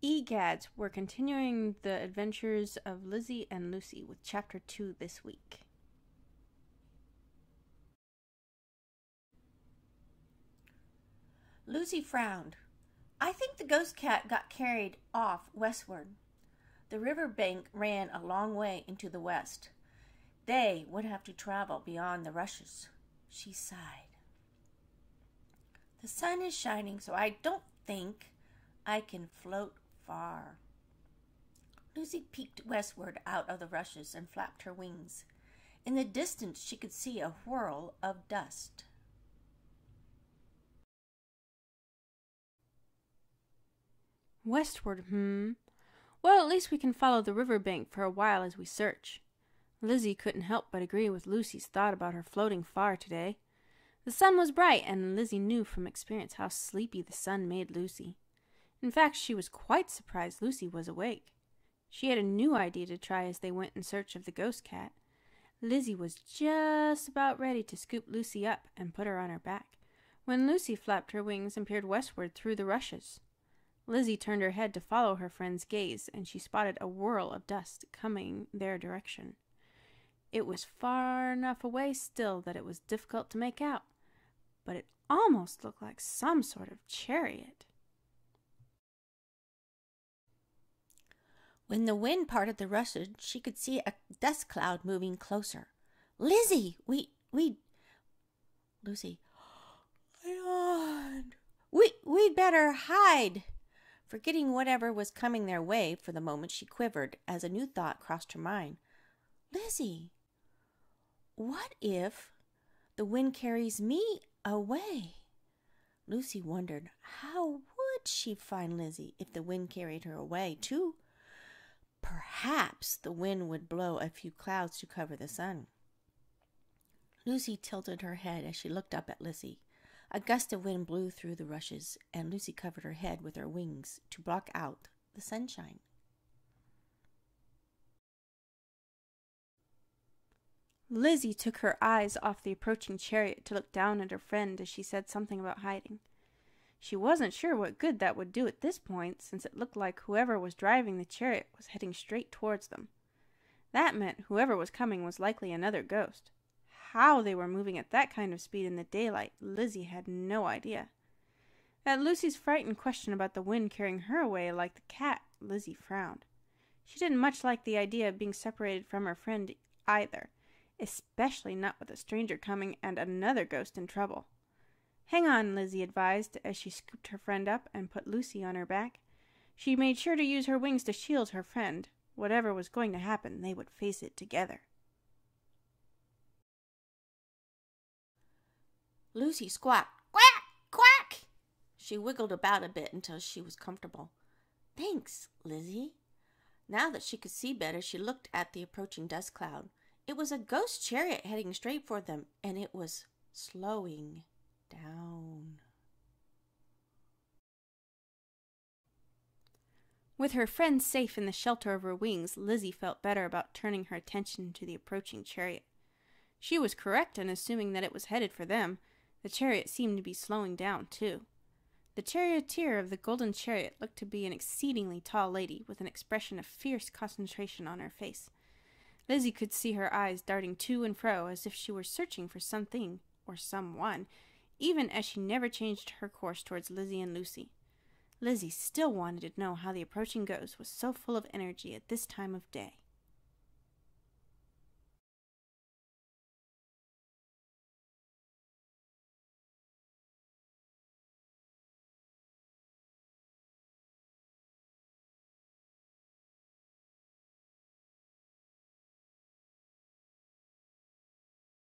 E.G.A.D.S, we're continuing the adventures of Lizzy and Lucy with Chapter 2 this week. Lucy frowned. I think the ghost cat got carried off westward. The river bank ran a long way into the west. They would have to travel beyond the rushes. She sighed. The sun is shining, so I don't think I can float far. Lucy peeked westward out of the rushes and flapped her wings. In the distance, she could see a whirl of dust. Westward, Well, at least we can follow the river bank for a while as we search. Lizzy couldn't help but agree with Lucy's thought about her floating far today. The sun was bright, and Lizzy knew from experience how sleepy the sun made Lucy. In fact, she was quite surprised Lucy was awake. She had a new idea to try as they went in search of the ghost cat. Lizzy was just about ready to scoop Lucy up and put her on her back, when Lucy flapped her wings and peered westward through the rushes. Lizzy turned her head to follow her friend's gaze, and she spotted a whirl of dust coming their direction. It was far enough away still that it was difficult to make out, but it almost looked like some sort of chariot. When the wind parted the rushes, she could see a dust cloud moving closer. Lizzy, Lucy, we'd better hide. Forgetting whatever was coming their way, for the moment she quivered as a new thought crossed her mind. Lizzy, what if the wind carries me away? Lucy wondered, how would she find Lizzy if the wind carried her away, too? Perhaps the wind would blow a few clouds to cover the sun. Lucy tilted her head as she looked up at Lizzy. A gust of wind blew through the rushes, and Lucy covered her head with her wings to block out the sunshine. Lizzy took her eyes off the approaching chariot to look down at her friend as she said something about hiding. She wasn't sure what good that would do at this point, since it looked like whoever was driving the chariot was heading straight towards them. That meant whoever was coming was likely another ghost. How they were moving at that kind of speed in the daylight, Lizzy had no idea. At Lucy's frightened question about the wind carrying her away like the cat, Lizzy frowned. She didn't much like the idea of being separated from her friend either, especially not with a stranger coming and another ghost in trouble. Hang on, Lizzy advised as she scooped her friend up and put Lucy on her back. She made sure to use her wings to shield her friend. Whatever was going to happen, they would face it together. Lucy squawked, "Quack! Quack!" She wiggled about a bit until she was comfortable. Thanks, Lizzy. Now that she could see better, she looked at the approaching dust cloud. It was a ghost chariot heading straight for them, and it was slowing down. With her friend safe in the shelter of her wings, Lizzy felt better about turning her attention to the approaching chariot. She was correct in assuming that it was headed for them. The chariot seemed to be slowing down, too. The charioteer of the golden chariot looked to be an exceedingly tall lady with an expression of fierce concentration on her face. Lizzy could see her eyes darting to and fro as if she were searching for something or someone, even as she never changed her course towards Lizzy and Lucy. Lizzy still wanted to know how the approaching ghost was so full of energy at this time of day.